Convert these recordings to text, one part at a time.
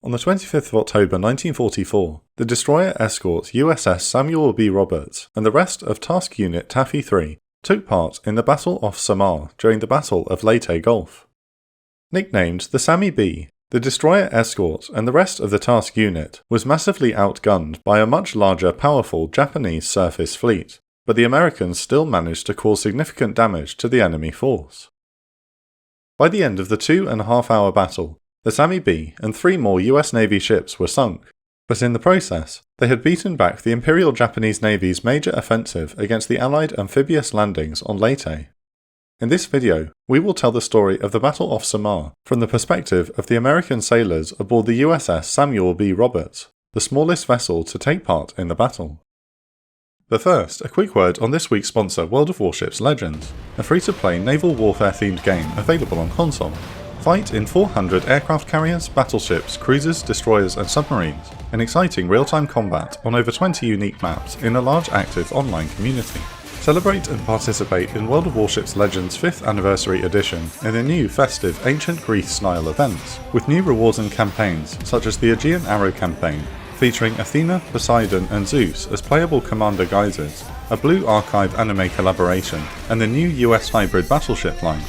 On the 25th of October 1944, the destroyer escort USS Samuel B and the rest of Task Unit Taffy 3 took part in the Battle off Samar during the Battle of Leyte Gulf. Nicknamed the Sammy B, the destroyer escort and the rest of the task unit was massively outgunned by a much larger, powerful Japanese surface fleet, but the Americans still managed to cause significant damage to the enemy force. By the end of the 2.5-hour battle, the Sammy B and 3 more US Navy ships were sunk, but in the process, they had beaten back the Imperial Japanese Navy's major offensive against the Allied amphibious landings on Leyte. In this video, we will tell the story of the Battle off Samar from the perspective of the American sailors aboard the USS Samuel B, the smallest vessel to take part in the battle. But first, a quick word on this week's sponsor, World of Warships Legends, a free-to-play naval warfare-themed game available on console. Fight in 400 aircraft carriers, battleships, cruisers, destroyers and submarines, in exciting real-time combat on over 20 unique maps in a large active online community. Celebrate and participate in World of Warships Legends 5th Anniversary Edition in the new festive Ancient Greece-style events, with new rewards and campaigns such as the Aegean Arrow campaign, featuring Athena, Poseidon and Zeus as playable commander guises, a Blue Archive anime collaboration, and the new US Hybrid Battleship line.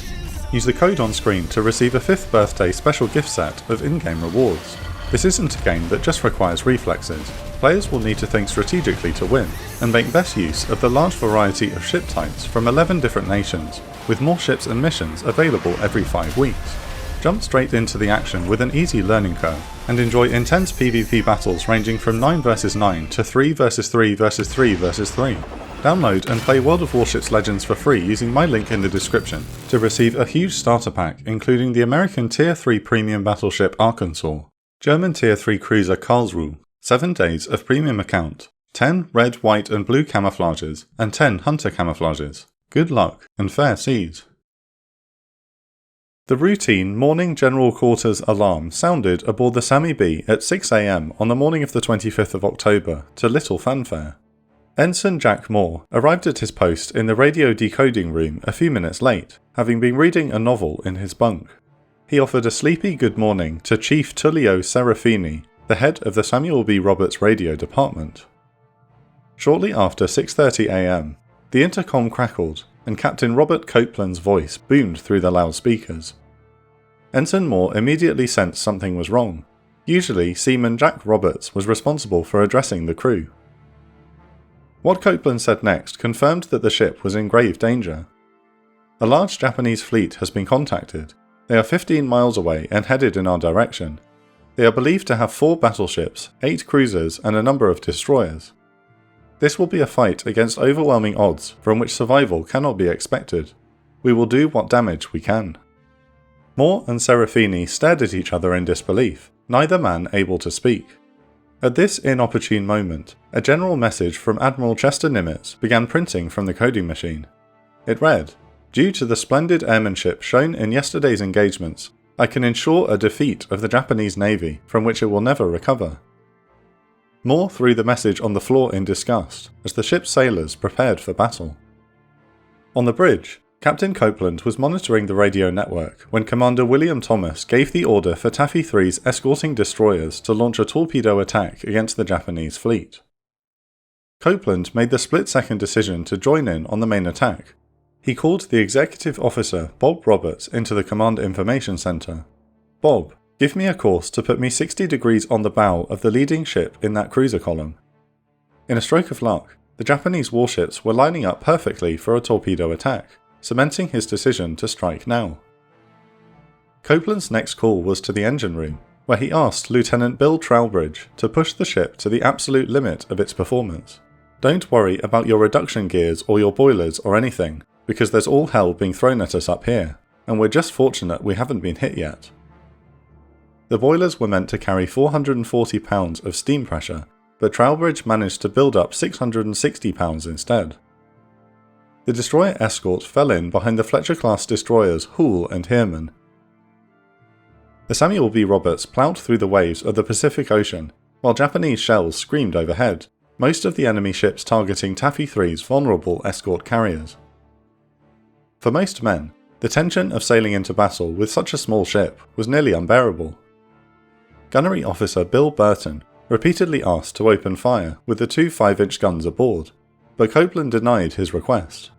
Use the code on screen to receive a 5th birthday special gift set of in-game rewards. This isn't a game that just requires reflexes. Players will need to think strategically to win, and make best use of the large variety of ship types from 11 different nations, with more ships and missions available every 5 weeks. Jump straight into the action with an easy learning curve, and enjoy intense PvP battles ranging from 9 vs 9 to 3 vs 3 vs 3 vs 3. Download and play World of Warships Legends for free using my link in the description to receive a huge starter pack including the American Tier 3 premium battleship Arkansas, German Tier 3 cruiser Karlsruhe, 7 days of premium account, 10 red, white and blue camouflages, and 10 hunter camouflages. Good luck and fair seas. The routine morning general quarters alarm sounded aboard the Sammy B at 6 AM on the morning of the 25th of October to little fanfare. Ensign Jack Moore arrived at his post in the radio decoding room a few minutes late, having been reading a novel in his bunk. He offered a sleepy good morning to Chief Tullio Serafini, the head of the Samuel B. Roberts radio department. Shortly after 6:30 AM, the intercom crackled and Captain Robert Copeland's voice boomed through the loudspeakers. Ensign Moore immediately sensed something was wrong. Usually, Seaman Jack Roberts was responsible for addressing the crew. What Copeland said next confirmed that the ship was in grave danger. A large Japanese fleet has been contacted. They are 15 miles away and headed in our direction. They are believed to have 4 battleships, 8 cruisers and a number of destroyers. This will be a fight against overwhelming odds from which survival cannot be expected. We will do what damage we can. Moore and Serafini stared at each other in disbelief, neither man able to speak. At this inopportune moment, a general message from Admiral Chester Nimitz began printing from the coding machine. It read, "Due to the splendid airmanship shown in yesterday's engagements, I can ensure a defeat of the Japanese Navy from which it will never recover." Moore threw the message on the floor in disgust as the ship's sailors prepared for battle. On the bridge, Captain Copeland was monitoring the radio network when Commander William Thomas gave the order for Taffy 3's escorting destroyers to launch a torpedo attack against the Japanese fleet. Copeland made the split-second decision to join in on the main attack. He called the executive officer, Bob Roberts, into the Command Information Center. "Bob, give me a course to put me 60 degrees on the bow of the leading ship in that cruiser column." In a stroke of luck, the Japanese warships were lining up perfectly for a torpedo attack, cementing his decision to strike now. Copeland's next call was to the engine room, where he asked Lieutenant Bill Trowbridge to push the ship to the absolute limit of its performance. "Don't worry about your reduction gears or your boilers or anything, because there's all hell being thrown at us up here, and we're just fortunate we haven't been hit yet." The boilers were meant to carry 440 pounds of steam pressure, but Trowbridge managed to build up 660 pounds instead. The destroyer escort fell in behind the Fletcher-class destroyers Hoole and Heermann. The Samuel B. Roberts ploughed through the waves of the Pacific Ocean, while Japanese shells screamed overhead, most of the enemy ships targeting Taffy 3's vulnerable escort carriers. For most men, the tension of sailing into battle with such a small ship was nearly unbearable. Gunnery Officer Bill Burton repeatedly asked to open fire with the two 5-inch guns aboard, but Copeland denied his request.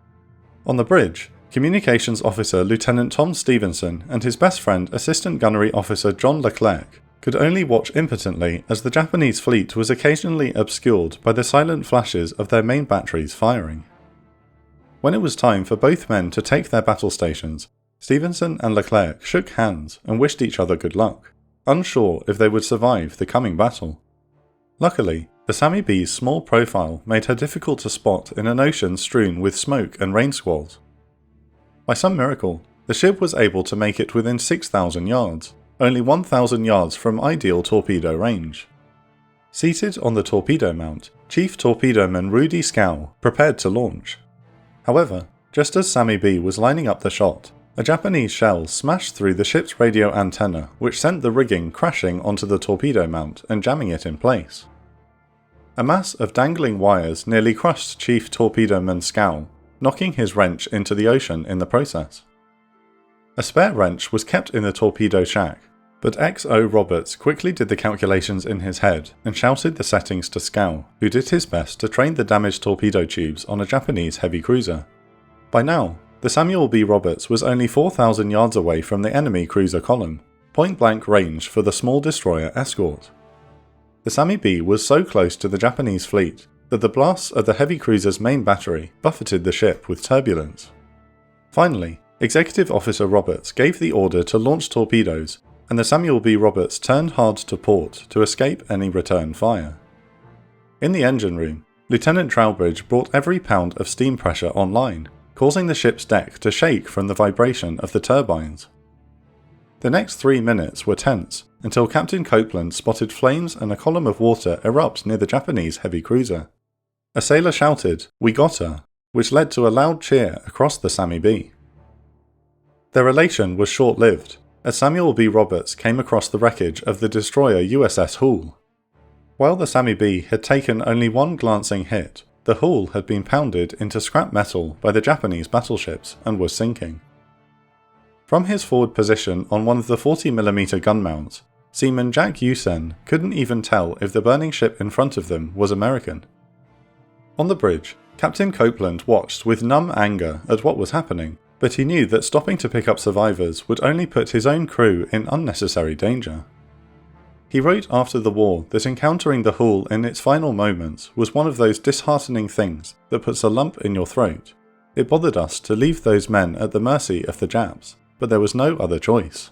On the bridge, Communications Officer Lieutenant Tom Stevenson and his best friend Assistant Gunnery Officer John Leclerc could only watch impotently as the Japanese fleet was occasionally obscured by the silent flashes of their main batteries firing. When it was time for both men to take their battle stations, Stevenson and Leclerc shook hands and wished each other good luck, unsure if they would survive the coming battle. Luckily, the Sammy B's small profile made her difficult to spot in an ocean strewn with smoke and rain squalls. By some miracle, the ship was able to make it within 6,000 yards, only 1,000 yards from ideal torpedo range. Seated on the torpedo mount, Chief Torpedoman Rudy Scow prepared to launch. However, just as Sammy B was lining up the shot, a Japanese shell smashed through the ship's radio antenna, which sent the rigging crashing onto the torpedo mount and jamming it in place. A mass of dangling wires nearly crushed Chief Torpedoman Scow, knocking his wrench into the ocean in the process. A spare wrench was kept in the torpedo shack, but XO Roberts quickly did the calculations in his head and shouted the settings to Scow, who did his best to train the damaged torpedo tubes on a Japanese heavy cruiser. By now, the Samuel B. Roberts was only 4,000 yards away from the enemy cruiser column, point-blank range for the small destroyer Escort. The Sammy B was so close to the Japanese fleet that the blasts of the heavy cruiser's main battery buffeted the ship with turbulence. Finally, Executive Officer Roberts gave the order to launch torpedoes, and the Samuel B. Roberts turned hard to port to escape any return fire. In the engine room, Lieutenant Trowbridge brought every pound of steam pressure online, causing the ship's deck to shake from the vibration of the turbines. The next 3 minutes were tense, until Captain Copeland spotted flames and a column of water erupt near the Japanese heavy cruiser. A sailor shouted, "We got her," which led to a loud cheer across the Sammy B. Their elation was short-lived, as Samuel B. Roberts came across the wreckage of the destroyer USS Hull. While the Sammy B had taken only one glancing hit, the hull had been pounded into scrap metal by the Japanese battleships and was sinking. From his forward position on one of the 40mm gun mounts, Seaman Jack Usen couldn't even tell if the burning ship in front of them was American. On the bridge, Captain Copeland watched with numb anger at what was happening, but he knew that stopping to pick up survivors would only put his own crew in unnecessary danger. He wrote after the war that encountering the hull in its final moments was one of those disheartening things that puts a lump in your throat. It bothered us to leave those men at the mercy of the Japs, but there was no other choice.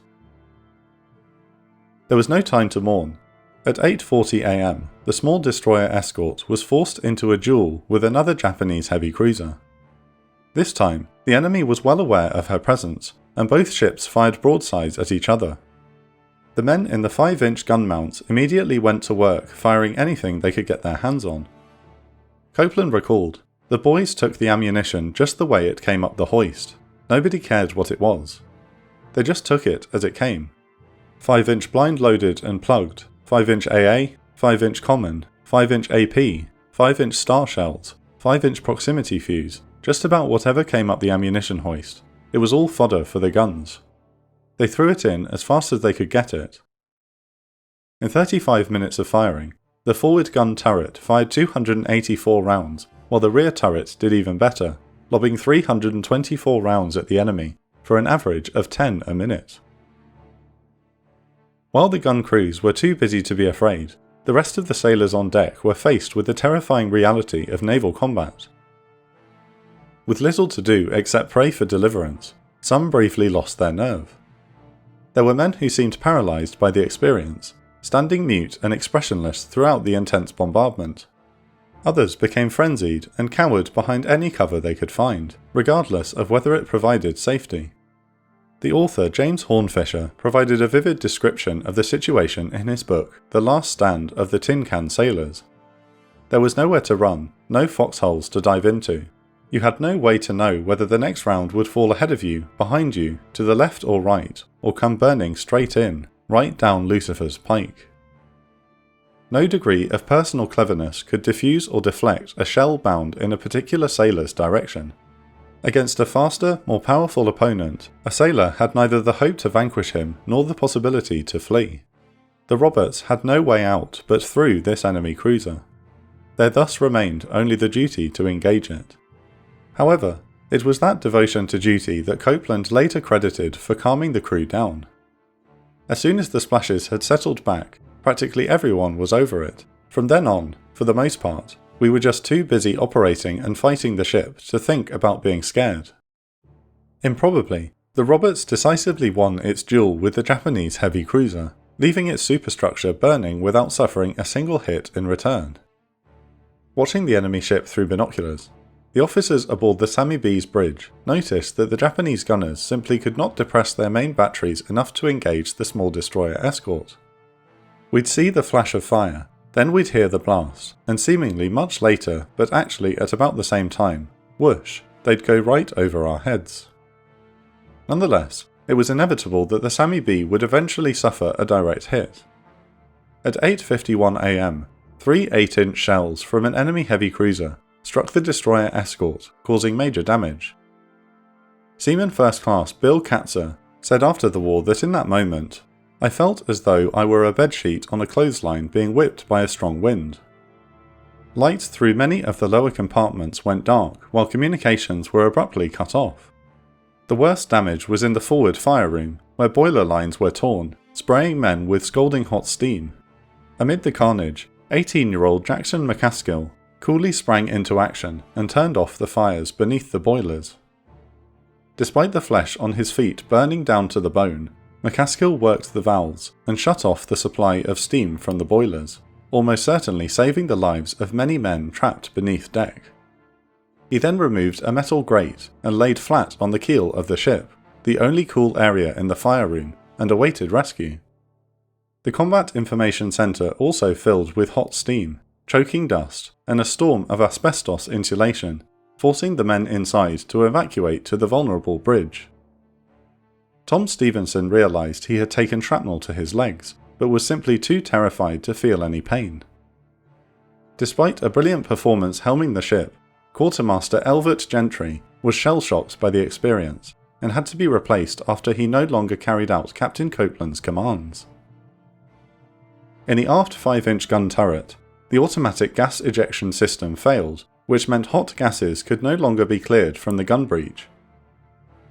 There was no time to mourn. At 8:40 AM, the small destroyer Escort was forced into a duel with another Japanese heavy cruiser. This time, the enemy was well aware of her presence, and both ships fired broadsides at each other. The men in the 5-inch gun mounts immediately went to work firing anything they could get their hands on. Copeland recalled, "The boys took the ammunition just the way it came up the hoist. Nobody cared what it was. They just took it as it came. 5-inch blind loaded and plugged, 5-inch AA, 5-inch common, 5-inch AP, 5-inch star shells, 5-inch proximity fuse, just about whatever came up the ammunition hoist. It was all fodder for the guns. They threw it in as fast as they could get it." In 35 minutes of firing, the forward gun turret fired 284 rounds, while the rear turret did even better, lobbing 324 rounds at the enemy, for an average of 10 a minute. While the gun crews were too busy to be afraid, the rest of the sailors on deck were faced with the terrifying reality of naval combat. With little to do except pray for deliverance, some briefly lost their nerve. There were men who seemed paralysed by the experience, standing mute and expressionless throughout the intense bombardment. Others became frenzied and cowered behind any cover they could find, regardless of whether it provided safety. The author James Hornfisher provided a vivid description of the situation in his book The Last Stand of the Tin Can Sailors. There was nowhere to run, no foxholes to dive into. You had no way to know whether the next round would fall ahead of you, behind you, to the left or right, or come burning straight in, right down Lucifer's pike. No degree of personal cleverness could diffuse or deflect a shell bound in a particular sailor's direction. Against a faster, more powerful opponent, a sailor had neither the hope to vanquish him nor the possibility to flee. The Roberts had no way out but through this enemy cruiser. There thus remained only the duty to engage it. However, it was that devotion to duty that Copeland later credited for calming the crew down. As soon as the splashes had settled back, practically everyone was over it. From then on, for the most part, we were just too busy operating and fighting the ship to think about being scared. Improbably, the Roberts decisively won its duel with the Japanese heavy cruiser, leaving its superstructure burning without suffering a single hit in return. Watching the enemy ship through binoculars, the officers aboard the Sammy B's bridge noticed that the Japanese gunners simply could not depress their main batteries enough to engage the small destroyer Escort. We'd see the flash of fire, then we'd hear the blast, and seemingly much later, but actually at about the same time, whoosh, they'd go right over our heads. Nonetheless, it was inevitable that the Sammy B would eventually suffer a direct hit. At 8:51 am, 3 8-inch shells from an enemy heavy cruiser struck the destroyer Escort, causing major damage. Seaman First Class Bill Katzer said after the war that in that moment, "I felt as though I were a bedsheet on a clothesline being whipped by a strong wind." Light through many of the lower compartments went dark while communications were abruptly cut off. The worst damage was in the forward fire room, where boiler lines were torn, spraying men with scalding hot steam. Amid the carnage, 18-year-old Jackson McCaskill coolly sprang into action and turned off the fires beneath the boilers. Despite the flesh on his feet burning down to the bone, McCaskill worked the valves and shut off the supply of steam from the boilers, almost certainly saving the lives of many men trapped beneath deck. He then removed a metal grate and laid flat on the keel of the ship, the only cool area in the fire room, and awaited rescue. The Combat Information Centre also filled with hot steam, choking dust, and a storm of asbestos insulation, forcing the men inside to evacuate to the vulnerable bridge. Tom Stevenson realised he had taken shrapnel to his legs, but was simply too terrified to feel any pain. Despite a brilliant performance helming the ship, Quartermaster Elvert Gentry was shell-shocked by the experience, and had to be replaced after he no longer carried out Captain Copeland's commands. In the aft 5-inch gun turret, the automatic gas ejection system failed, which meant hot gases could no longer be cleared from the gun breech.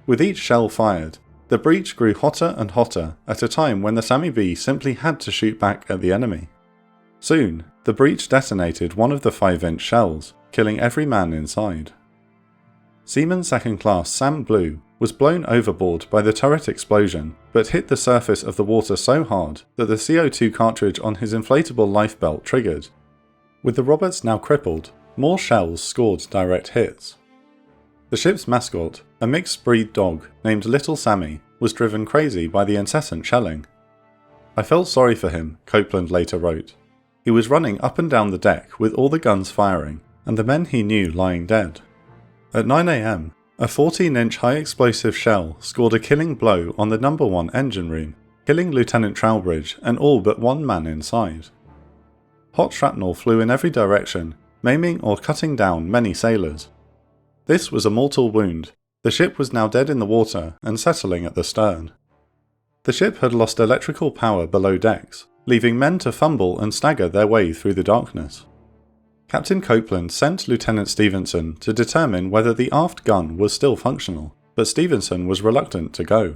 With each shell fired, the breach grew hotter and hotter at a time when the Sammy B simply had to shoot back at the enemy. Soon, the breach detonated one of the 5-inch shells, killing every man inside. Seaman Second Class Sam Blue was blown overboard by the turret explosion, but hit the surface of the water so hard that the CO2 cartridge on his inflatable lifebelt triggered. With the Roberts now crippled, more shells scored direct hits. The ship's mascot, a mixed-breed dog named Little Sammy, was driven crazy by the incessant shelling. "I felt sorry for him," Copeland later wrote. "He was running up and down the deck with all the guns firing, and the men he knew lying dead." At 9 am, a 14-inch high-explosive shell scored a killing blow on the No. 1 engine room, killing Lieutenant Trowbridge and all but one man inside. Hot shrapnel flew in every direction, maiming or cutting down many sailors. This was a mortal wound. The ship was now dead in the water and settling at the stern. The ship had lost electrical power below decks, leaving men to fumble and stagger their way through the darkness. Captain Copeland sent Lieutenant Stevenson to determine whether the aft gun was still functional, but Stevenson was reluctant to go.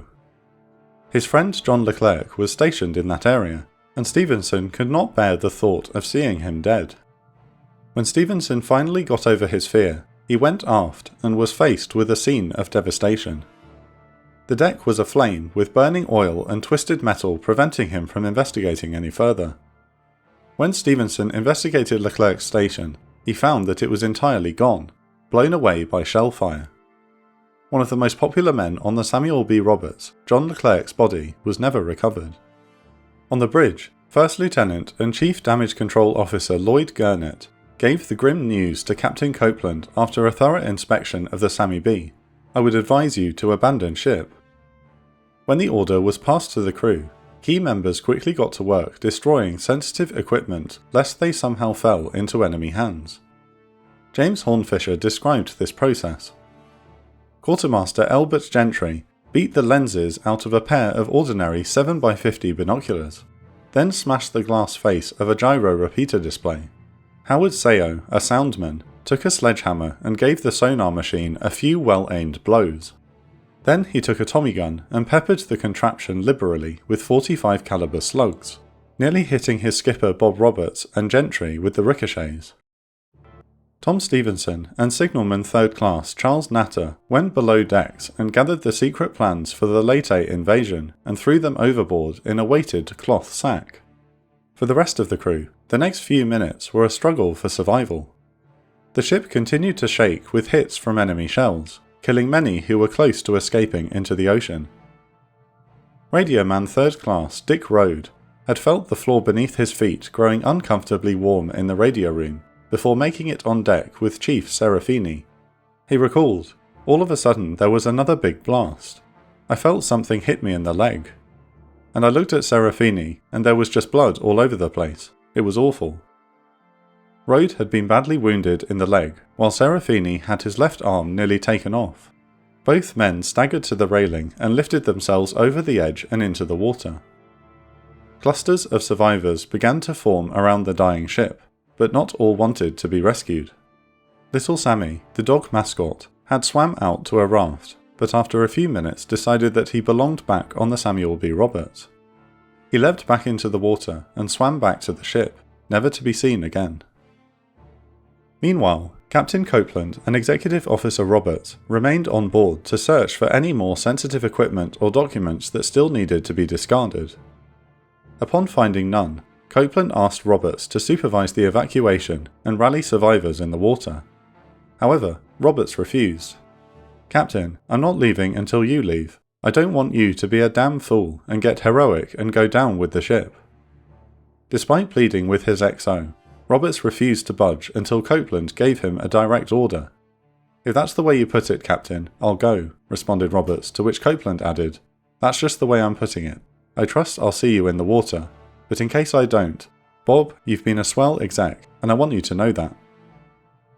His friend John Leclerc was stationed in that area, and Stevenson could not bear the thought of seeing him dead. When Stevenson finally got over his fear, he went aft and was faced with a scene of devastation. The deck was aflame with burning oil and twisted metal preventing him from investigating any further. When Stevenson investigated Leclerc's station, he found that it was entirely gone, blown away by shell fire. One of the most popular men on the Samuel B. Roberts, John Leclerc's body was never recovered. On the bridge, First Lieutenant and Chief Damage Control Officer Lloyd Gurnett gave the grim news to Captain Copeland after a thorough inspection of the Sammy B. "I would advise you to abandon ship." When the order was passed to the crew, key members quickly got to work destroying sensitive equipment lest they somehow fell into enemy hands. James Hornfisher described this process. Quartermaster Elbert Gentry beat the lenses out of a pair of ordinary 7x50 binoculars. then smashed the glass face of a gyro repeater display. Howard Sayo, a soundman, took a sledgehammer and gave the sonar machine a few well-aimed blows. Then he took a Tommy gun and peppered the contraption liberally with .45 caliber slugs, nearly hitting his skipper Bob Roberts and Gentry with the ricochets. Tom Stevenson and signalman 3rd Class Charles Natter went below decks and gathered the secret plans for the Leyte invasion and threw them overboard in a weighted cloth sack. For the rest of the crew, the next few minutes were a struggle for survival. The ship continued to shake with hits from enemy shells, killing many who were close to escaping into the ocean. Radioman 3rd Class Dick Rode had felt the floor beneath his feet growing uncomfortably warm in the radio room before making it on deck with Chief Serafini. He recalled, "All of a sudden there was another big blast. I felt something hit me in the leg. And I looked at Serafini and there was just blood all over the place. It was awful." Rode had been badly wounded in the leg, while Serafini had his left arm nearly taken off. Both men staggered to the railing and lifted themselves over the edge and into the water. Clusters of survivors began to form around the dying ship, but not all wanted to be rescued. Little Sammy, the dog mascot, had swam out to a raft, but after a few minutes decided that he belonged back on the Samuel B. Roberts. He leapt back into the water and swam back to the ship, never to be seen again. Meanwhile, Captain Copeland and Executive Officer Roberts remained on board to search for any more sensitive equipment or documents that still needed to be discarded. Upon finding none, Copeland asked Roberts to supervise the evacuation and rally survivors in the water. However, Roberts refused. "Captain, I'm not leaving until you leave. I don't want you to be a damn fool and get heroic and go down with the ship." Despite pleading with his XO, Roberts refused to budge until Copeland gave him a direct order. "If that's the way you put it, Captain, I'll go," responded Roberts, to which Copeland added, "That's just the way I'm putting it. I trust I'll see you in the water. But in case I don't, Bob, you've been a swell exec, and I want you to know that."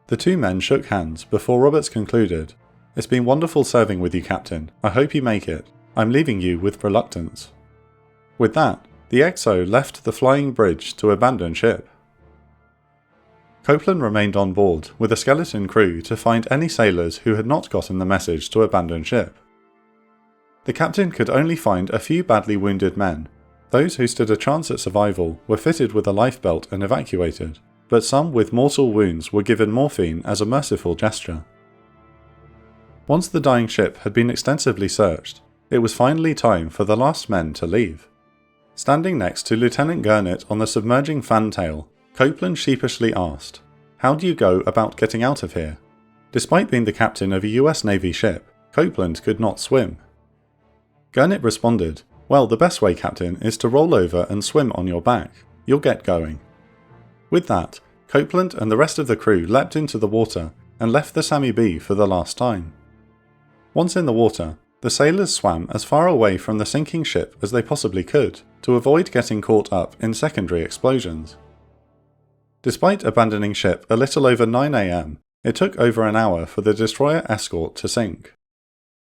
The two men shook hands before Roberts concluded, "It's been wonderful serving with you, Captain. I hope you make it. I'm leaving you with reluctance." With that, the XO left the flying bridge to abandon ship. Copeland remained on board with a skeleton crew to find any sailors who had not gotten the message to abandon ship. The captain could only find a few badly wounded men. Those who stood a chance at survival were fitted with a lifebelt and evacuated, but some with mortal wounds were given morphine as a merciful gesture. Once the dying ship had been extensively searched, it was finally time for the last men to leave. Standing next to Lieutenant Gurnett on the submerging fantail, Copeland sheepishly asked, "How do you go about getting out of here?" Despite being the captain of a US Navy ship, Copeland could not swim. Gurnett responded, "Well, the best way, Captain, is to roll over and swim on your back. You'll get going." With that, Copeland and the rest of the crew leapt into the water and left the Sammy B for the last time. Once in the water, the sailors swam as far away from the sinking ship as they possibly could to avoid getting caught up in secondary explosions. Despite abandoning ship a little over 9 AM, it took over an hour for the destroyer Escort to sink.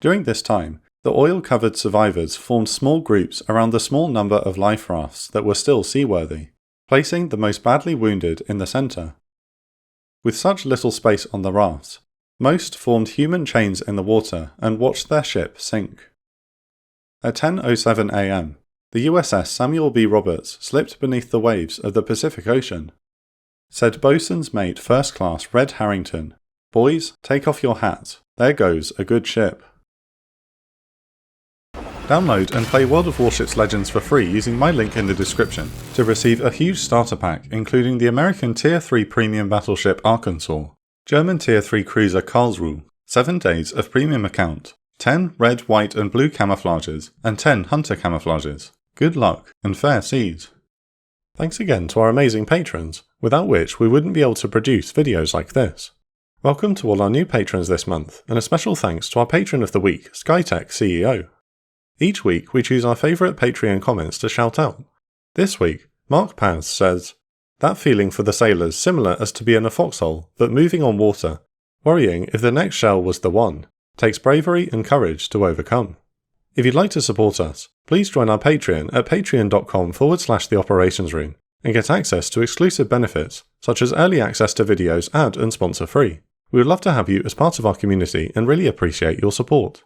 During this time, the oil-covered survivors formed small groups around the small number of life rafts that were still seaworthy, placing the most badly wounded in the centre. With such little space on the rafts, most formed human chains in the water and watched their ship sink. At 10:07 AM, the USS Samuel B. Roberts slipped beneath the waves of the Pacific Ocean. Said Boatswain's Mate 1st Class Red Harrington, "Boys, take off your hats. There goes a good ship." Download and play World of Warships Legends for free using my link in the description to receive a huge starter pack including the American Tier 3 premium battleship Arkansas, German Tier 3 cruiser Karlsruhe, 7 days of premium account, 10 red, white and blue camouflages, and 10 hunter camouflages. Good luck and fair seas. Thanks again to our amazing patrons, without which we wouldn't be able to produce videos like this. Welcome to all our new patrons this month, and a special thanks to our patron of the week, Skytech CEO. Each week we choose our favourite Patreon comments to shout out. This week, Mark Paz says, "That feeling for the sailors similar as to be in a foxhole, but moving on water, worrying if the next shell was the one, takes bravery and courage to overcome." If you'd like to support us, please join our Patreon at patreon.com/theoperationsroom and get access to exclusive benefits such as early access to videos, ad and sponsor free. We would love to have you as part of our community and really appreciate your support.